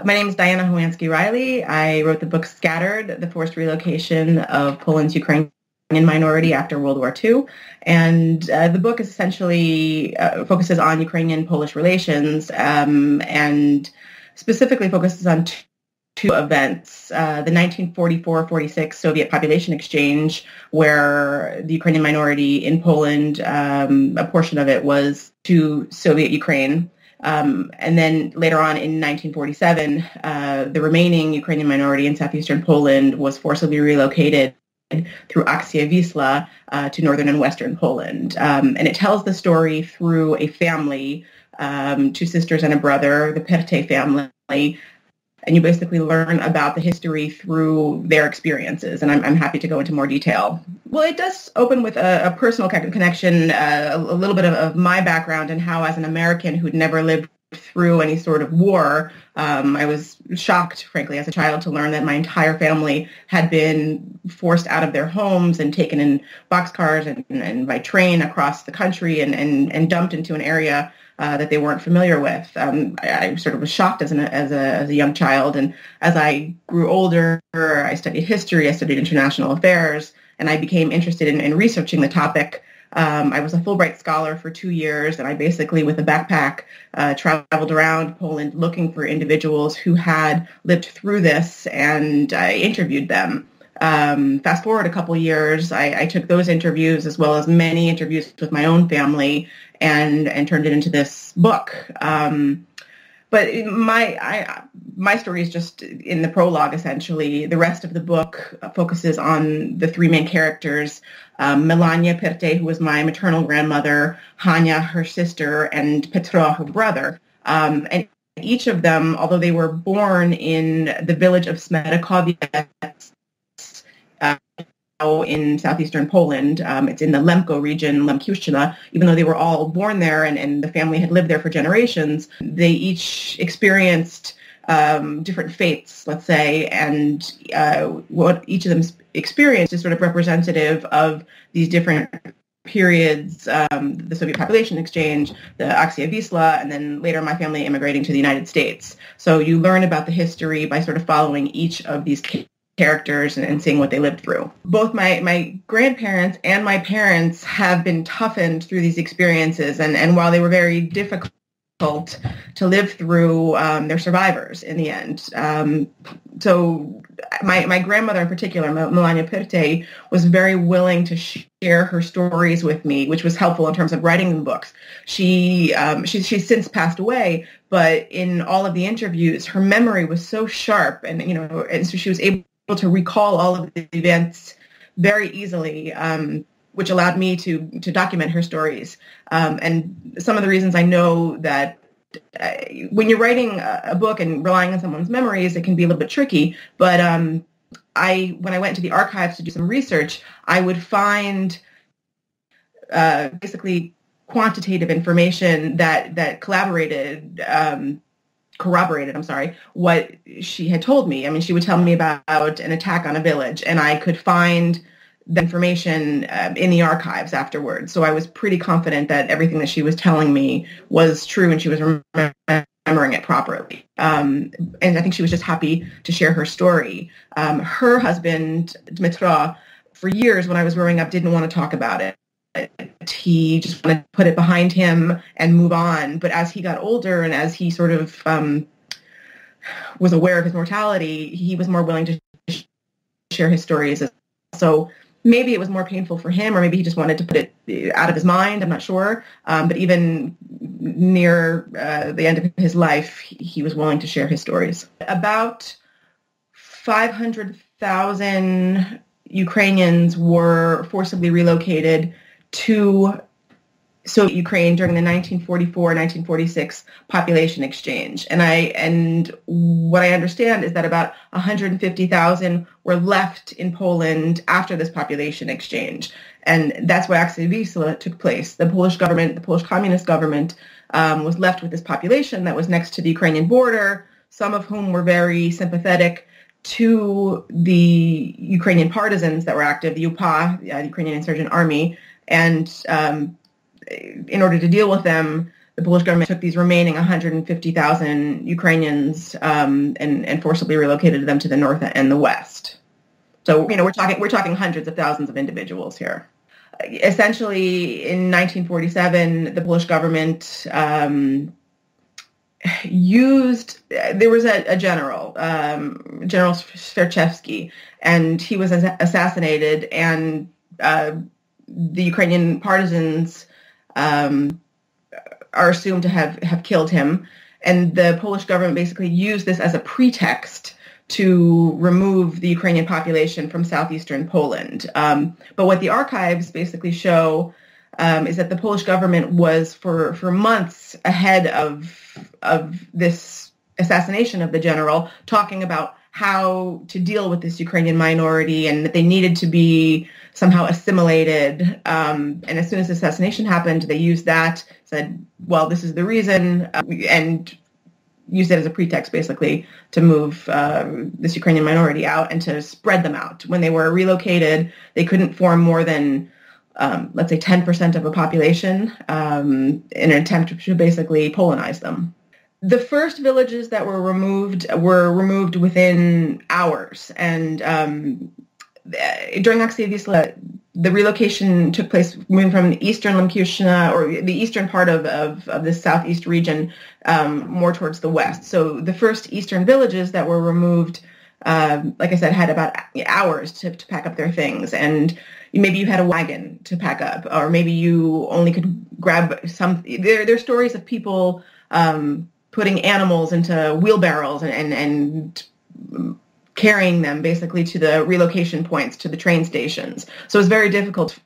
My name is Diana Howansky Reilly. I wrote the book Scattered, the forced relocation of Poland's Ukrainian minority after World War II. And the book essentially focuses on Ukrainian-Polish relations and specifically focuses on two events. The 1944-46 Soviet population exchange, where the Ukrainian minority in Poland, a portion of it was to Soviet Ukraine. And then later on in 1947, the remaining Ukrainian minority in southeastern Poland was forcibly relocated through Akcja Wісла to northern and western Poland. And it tells the story through a family, two sisters and a brother, the Perte family. And you basically learn about the history through their experiences. And I'm happy to go into more detail. Well, it does open with a personal connection, a little bit of my background and how, as an American who'd never lived through any sort of war, I was shocked, frankly, as a child to learn that my entire family had been forced out of their homes and taken in boxcars and by train across the country and dumped into an area that they weren't familiar with. I sort of was shocked as a young child, and as I grew older, I studied history, I studied international affairs, and I became interested in researching the topic. I was a Fulbright scholar for 2 years, and I basically, with a backpack, traveled around Poland looking for individuals who had lived through this, and I interviewed them. Fast forward a couple years, I took those interviews as well as many interviews with my own family and turned it into this book. But my story is just in the prologue, essentially. The rest of the book focuses on the three main characters, Melania Perte, who was my maternal grandmother, Hania, her sister, and Petro, her brother. And each of them, although they were born in the village of Smerykowiec, in southeastern Poland. It's in the Lemko region, Lemkivshchyna. Even though they were all born there and the family had lived there for generations, they each experienced different fates, let's say, and what each of them experienced is sort of representative of these different periods, the Soviet population exchange, the Akcja Wісла, and then later my family immigrating to the United States. So you learn about the history by sort of following each of these characters and seeing what they lived through. Both my grandparents and my parents have been toughened through these experiences, and while they were very difficult to live through, they're survivors in the end. So my grandmother in particular, Melania Perte, was very willing to share her stories with me, which was helpful in terms of writing the books. She's since passed away, but in all of the interviews, her memory was so sharp, and so she was able to recall all of the events very easily, which allowed me to document her stories. And some of the reasons I know that when you're writing a book and relying on someone's memories, it can be a little bit tricky. But when I went to the archives to do some research, I would find basically quantitative information that corroborated, what she had told me. I mean, she would tell me about an attack on a village, and I could find the information in the archives afterwards. So I was pretty confident that everything that she was telling me was true, and she was remembering it properly. And I think she was just happy to share her story. Her husband, Dmytro, for years when I was growing up, didn't want to talk about it. He just wanted to put it behind him and move on. But as he got older and as he sort of was aware of his mortality, he was more willing to share his stories. So maybe it was more painful for him, or maybe he just wanted to put it out of his mind. I'm not sure. But even near the end of his life, he was willing to share his stories. About 500,000 Ukrainians were forcibly relocated to Soviet Ukraine during the 1944-1946 population exchange. And what I understand is that about 150,000 were left in Poland after this population exchange. And that's why Akcja Wisła took place. The Polish government, the Polish communist government, was left with this population that was next to the Ukrainian border, some of whom were very sympathetic to the Ukrainian partisans that were active, the UPA, the Ukrainian Insurgent Army. And in order to deal with them, the Polish government took these remaining 150,000 Ukrainians and forcibly relocated them to the north and the west. So, we're talking hundreds of thousands of individuals here. Essentially, in 1947, the Polish government there was a general, General Swerczewski, and he was assassinated, and the Ukrainian partisans are assumed to have killed him, and the Polish government basically used this as a pretext to remove the Ukrainian population from southeastern Poland. But what the archives basically show is that the Polish government was for months ahead of this assassination of the general talking about how to deal with this Ukrainian minority and that they needed to be somehow assimilated. And as soon as the assassination happened, they used that, said, well, this is the reason, and used it as a pretext, basically, to move this Ukrainian minority out and to spread them out. When they were relocated, they couldn't form more than, let's say, 10% of a population in an attempt to basically Polonize them. The first villages that were removed within hours, and during Akcja Wісла, the relocation took place moving from eastern Lemkivshchyna, or the eastern part of the southeast region, more towards the west. So the first eastern villages that were removed, like I said, had about hours to pack up their things, and maybe you had a wagon to pack up, or maybe you only could grab some. There are stories of people putting animals into wheelbarrows and carrying them basically to the relocation points, to the train stations. So it was very difficult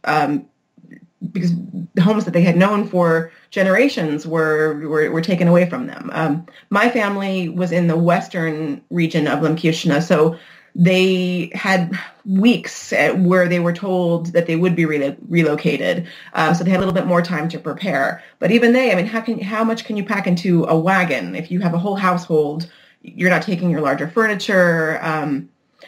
because the homes that they had known for generations were taken away from them. My family was in the western region of Lemkivshchyna, so they had weeks where they were told that they would be relocated. So they had a little bit more time to prepare. But even they, how much can you pack into a wagon? If you have a whole household, you're not taking your larger furniture.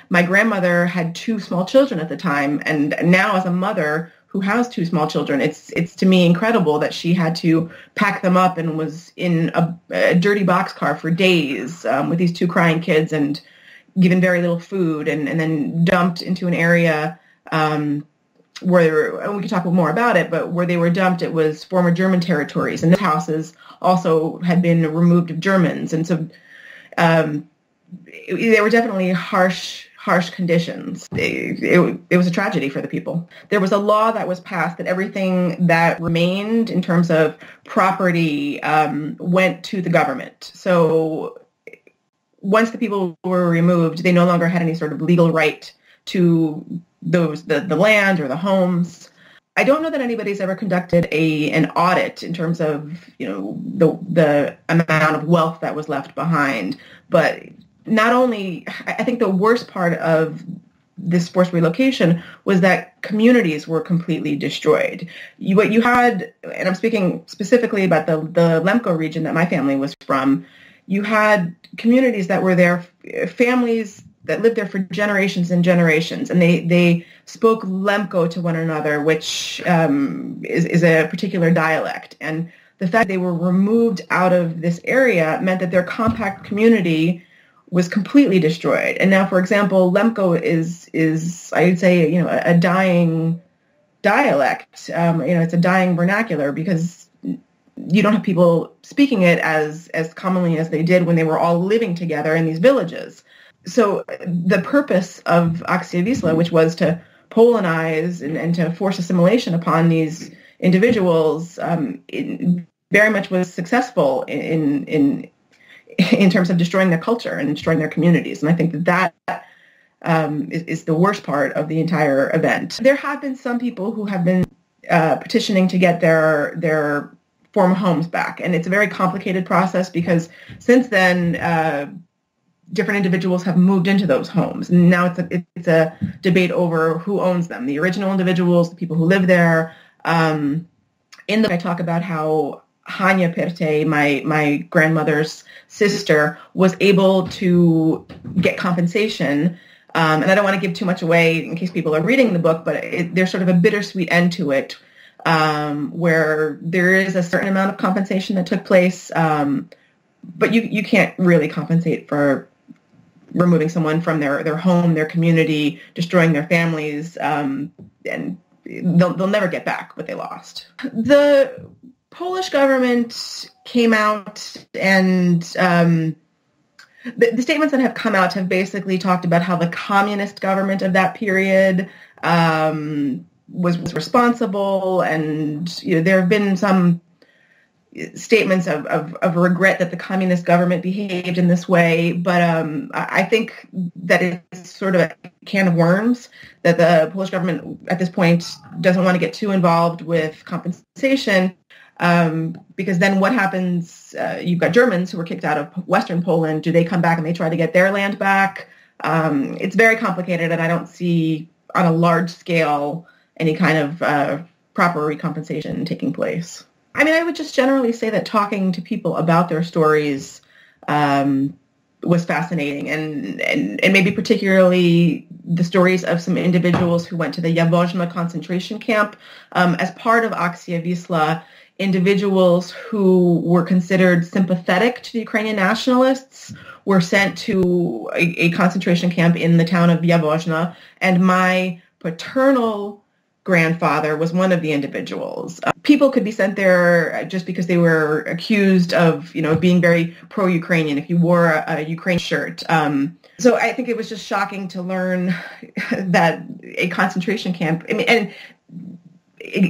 My grandmother had 2 small children at the time, and now as a mother who has 2 small children, it's to me incredible that she had to pack them up and was in a dirty boxcar for days with these 2 crying kids and given very little food, and then dumped into an area where, and we could talk more about it, but where they were dumped, it was former German territories, and the houses also had been removed of Germans, and so they were definitely harsh conditions. It was a tragedy for the people. There was a law that was passed that everything that remained in terms of property went to the government. So once the people were removed, they no longer had any sort of legal right to the land or the homes. I don't know that anybody's ever conducted an audit in terms of, the amount of wealth that was left behind. But not only, I think the worst part of this forced relocation was that communities were completely destroyed. What you had, and I'm speaking specifically about the Lemko region that my family was from, you had communities that were there, families that lived there for generations and generations, and they spoke Lemko to one another, which is a particular dialect. And the fact they were removed out of this area meant that their compact community was completely destroyed. And now, for example, Lemko is I would say, a dying dialect. It's a dying vernacular because you don't have people speaking it as commonly as they did when they were all living together in these villages. So the purpose of Akcja Wісла, which was to Polonize and to force assimilation upon these individuals, it very much was successful in terms of destroying their culture and destroying their communities. And I think that is the worst part of the entire event. There have been some people who have been petitioning to get their former homes back, and it's a very complicated process because since then, different individuals have moved into those homes. And now it's a debate over who owns them, the original individuals, the people who live there. In the book, I talk about how Hania Perte, my grandmother's sister, was able to get compensation. And I don't want to give too much away in case people are reading the book, but there's sort of a bittersweet end to it. where there is a certain amount of compensation that took place, but you can't really compensate for removing someone from their home, their community, destroying their families, and they'll never get back what they lost. The Polish government came out and the statements that have come out have basically talked about how the communist government of that period was responsible, and there have been some statements of regret that the communist government behaved in this way, but I think that it's sort of a can of worms, that the Polish government at this point doesn't want to get too involved with compensation, because then what happens? You've got Germans who were kicked out of Western Poland. Do they come back and they try to get their land back? It's very complicated, and I don't see on a large scale any kind of proper recompensation taking place. I mean, I would just generally say that talking to people about their stories was fascinating, and maybe particularly the stories of some individuals who went to the Jaworzno concentration camp as part of Akcja Wisła, individuals who were considered sympathetic to the Ukrainian nationalists were sent to a concentration camp in the town of Jaworzno, and my paternal grandfather was one of the individuals. People could be sent there just because they were accused of, being very pro-Ukrainian if you wore a Ukrainian shirt. So I think it was just shocking to learn that a concentration camp, and it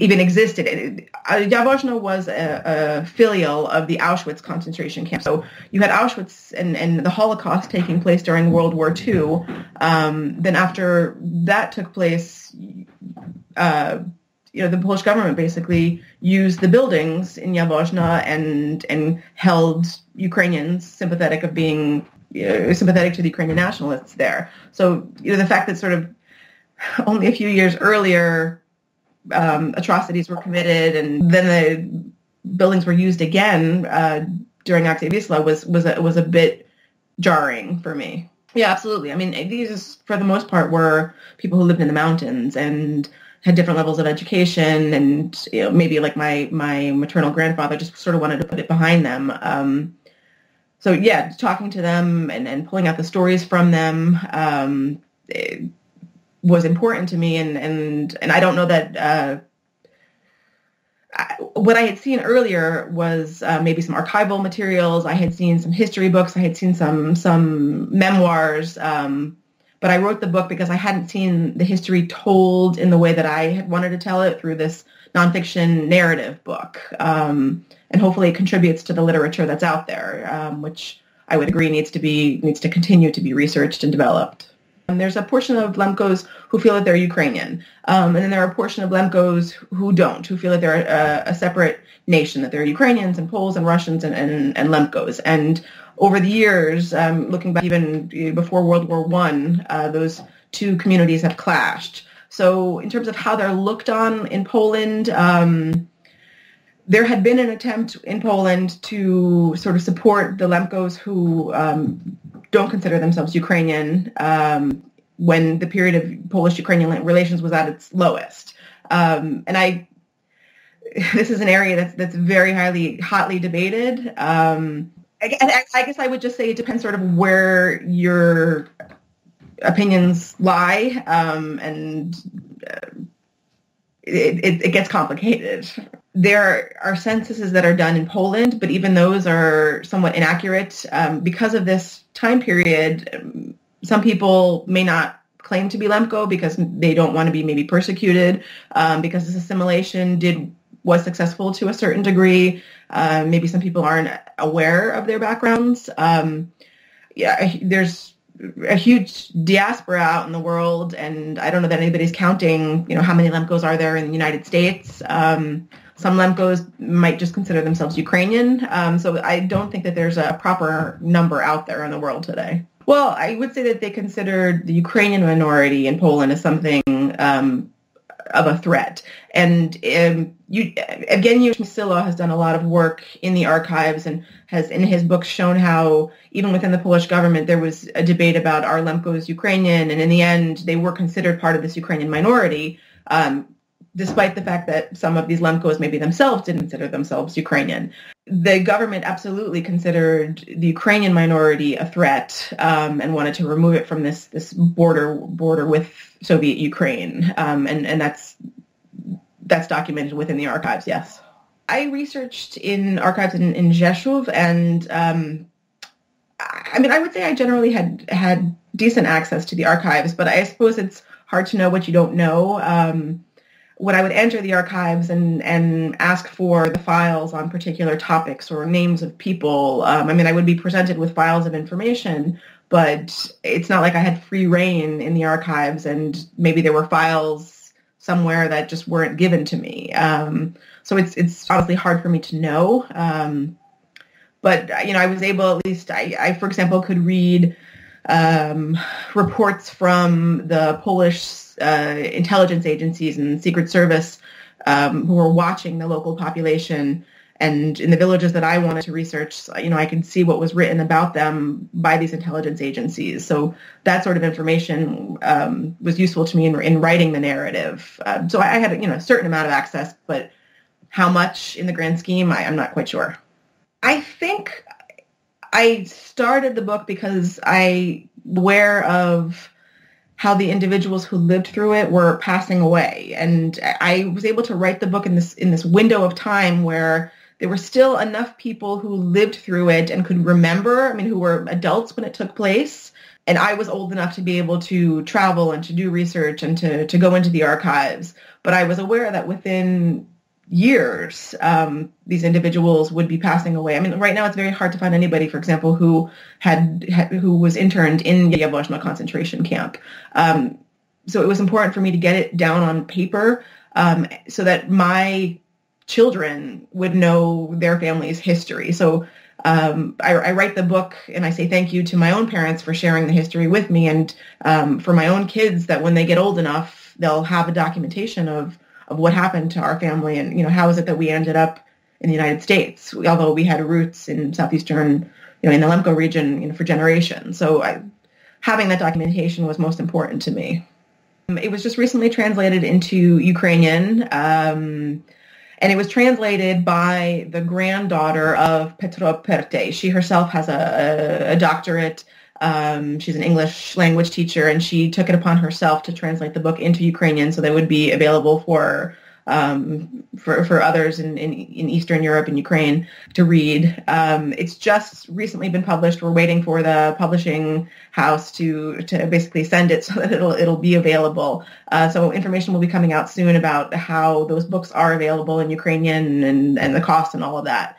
even existed. Jaworzno was a filial of the Auschwitz concentration camp. So you had Auschwitz and the Holocaust taking place during World War II. Then after that took place, the Polish government basically used the buildings in Jaworzno and held Ukrainians sympathetic to the Ukrainian nationalists there. So the fact that sort of only a few years earlier atrocities were committed, and then the buildings were used again during Akcja Wisła was a bit jarring for me. Yeah, absolutely. I mean, these for the most part were people who lived in the mountains and had different levels of education, and maybe like my maternal grandfather just sort of wanted to put it behind them. So yeah, talking to them and pulling out the stories from them was important to me, and I don't know that what I had seen earlier was maybe some archival materials. I had seen some history books. I had seen some memoirs. But I wrote the book because I hadn't seen the history told in the way that I had wanted to tell it through this nonfiction narrative book. And hopefully it contributes to the literature that's out there, which I would agree needs to continue to be researched and developed. And there's a portion of Lemkos who feel that they're Ukrainian. And then there are a portion of Lemkos who don't, who feel that they're a separate nation, that they're Ukrainians and Poles and Russians and Lemkos. And over the years, looking back even before World War I, those two communities have clashed. So in terms of how they're looked on in Poland, there had been an attempt in Poland to sort of support the Lemkos who don't consider themselves Ukrainian when the period of Polish-Ukrainian relations was at its lowest. This is an area that's very hotly debated. I guess I would just say it depends sort of where your opinions lie, and it gets complicated. There are censuses that are done in Poland, but even those are somewhat inaccurate. Because of this time period, some people may not claim to be Lemko because they don't want to be maybe persecuted, because this assimilation was successful to a certain degree. Maybe some people aren't aware of their backgrounds. There's a huge diaspora out in the world, and I don't know that anybody's counting, how many Lemkos are there in the United States. Some Lemkos might just consider themselves Ukrainian. So I don't think that there's a proper number out there in the world today. Well, I would say that they considered the Ukrainian minority in Poland as something of a threat. And Akcja Wisła has done a lot of work in the archives and has in his books shown how even within the Polish government there was a debate about are Lemkos Ukrainian, and in the end they were considered part of this Ukrainian minority. despite the fact that some of these Lemkos maybe themselves didn't consider themselves Ukrainian. The government absolutely considered the Ukrainian minority a threat and wanted to remove it from this border with Soviet Ukraine, and that's documented within the archives. Yes, I researched in archives in Rzeszów, and I mean, I would say I generally had decent access to the archives, but I suppose it's hard to know what you don't know. When I would enter the archives and ask for the files on particular topics or names of people, I mean, I would be presented with files of information, but it's not like I had free reign in the archives and maybe there were files somewhere that just weren't given to me. So it's obviously hard for me to know. But, I was able, at least, I for example, could read reports from the Polish intelligence agencies and Secret Service who were watching the local population. And in the villages that I wanted to research, I could see what was written about them by these intelligence agencies. So that sort of information was useful to me in writing the narrative. So I had a certain amount of access, but how much in the grand scheme, I'm not quite sure. I think I started the book because I was aware of how the individuals who lived through it were passing away. And I was able to write the book in this window of time where there were still enough people who lived through it and could remember, who were adults when it took place. And I was old enough to be able to travel and to do research and to go into the archives. But I was aware that within years, these individuals would be passing away. Right now it's very hard to find anybody, for example, who was interned in Jaworzno concentration camp. So it was important for me to get it down on paper so that my children would know their family's history. So I write the book and I say thank you to my own parents for sharing the history with me, and for my own kids, that when they get old enough, they'll have a documentation of what happened to our family and, how is it that we ended up in the United States, although we had roots in southeastern, in the Lemko region, for generations. So having that documentation was most important to me. It was just recently translated into Ukrainian, and it was translated by the granddaughter of Petro Perte. She herself has a doctorate. She's an English language teacher, and she took it upon herself to translate the book into Ukrainian so that it would be available for others in Eastern Europe and Ukraine to read. It's just recently been published. We're waiting for the publishing house to basically send it so that it'll be available. So information will be coming out soon about how those books are available in Ukrainian and the cost and all of that.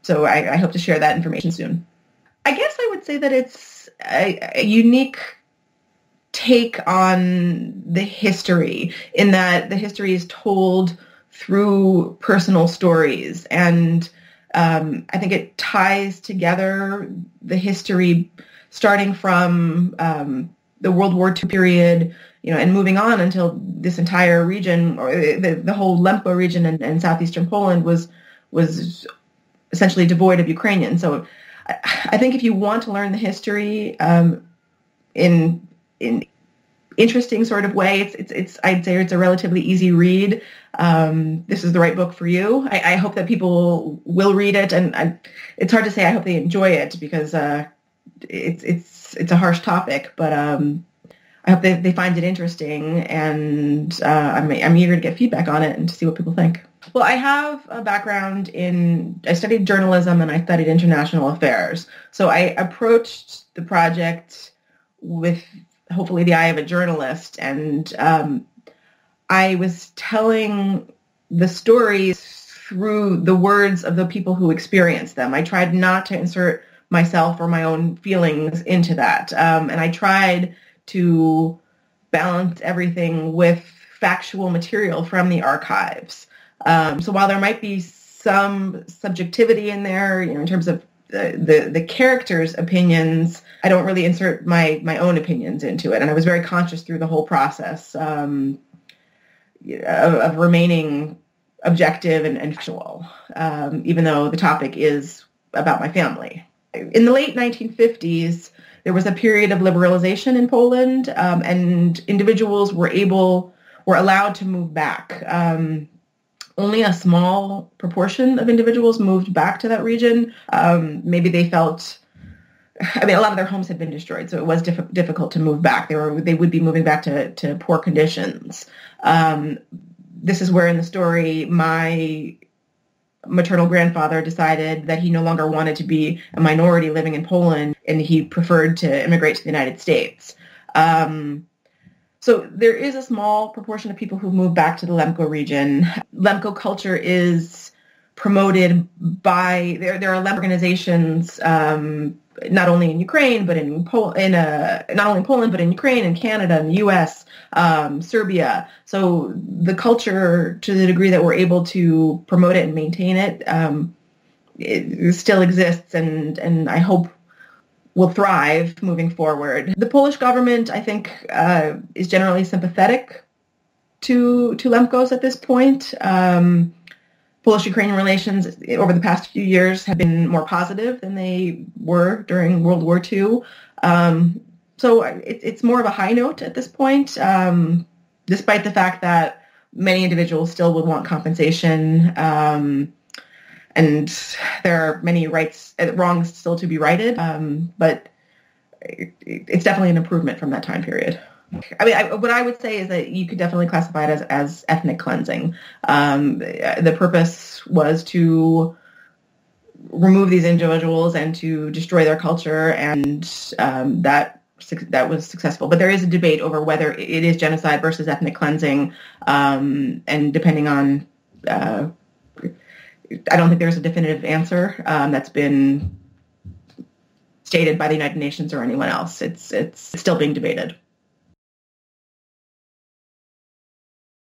So I hope to share that information soon. I guess I would say that it's a unique take on the history, in that the history is told through personal stories. And I think it ties together the history starting from the World War II period, and moving on until this entire region, or the whole Lemko region and southeastern Poland was essentially devoid of Ukrainians. So I think if you want to learn the history in interesting sort of way, it's I'd say it's a relatively easy read. This is the right book for you. I hope that people will read it, and it's hard to say I hope they enjoy it, because it's a harsh topic, but I hope they find it interesting, and I'm eager to get feedback on it and to see what people think. Well, I have a background I studied journalism and I studied international affairs. So I approached the project with hopefully the eye of a journalist, and I was telling the stories through the words of the people who experienced them. I tried not to insert myself or my own feelings into that, and I tried to balance everything with factual material from the archives. So while there might be some subjectivity in there, in terms of the characters' opinions, I don't really insert my own opinions into it. And I was very conscious through the whole process of remaining objective and factual, even though the topic is about my family. In the late 1950s, there was a period of liberalization in Poland, and individuals were were allowed to move back. Only a small proportion of individuals moved back to that region. Maybe they felt, a lot of their homes had been destroyed, so it was difficult to move back. They would be moving back to poor conditions. This is where in the story my maternal grandfather decided that he no longer wanted to be a minority living in Poland, and he preferred to immigrate to the United States. So there is a small proportion of people who move back to the Lemko region. Lemko culture is promoted by, there are Lemko organizations, not only in Ukraine, but not only in Poland, but in Ukraine and Canada and the U.S., Serbia. So the culture, to the degree that we're able to promote it and maintain it, it still exists, and I hope will thrive moving forward. The Polish government, I think, is generally sympathetic to Lemkos at this point. Polish-Ukrainian relations over the past few years have been more positive than they were during World War II. So it's more of a high note at this point, despite the fact that many individuals still would want compensation, and there are many wrongs still to be righted, but it's definitely an improvement from that time period. What I would say is that you could definitely classify it as ethnic cleansing. The purpose was to remove these individuals and to destroy their culture, and that was successful. But there is a debate over whether it is genocide versus ethnic cleansing, and depending on, I don't think there's a definitive answer that's been stated by the United Nations or anyone else. It's still being debated.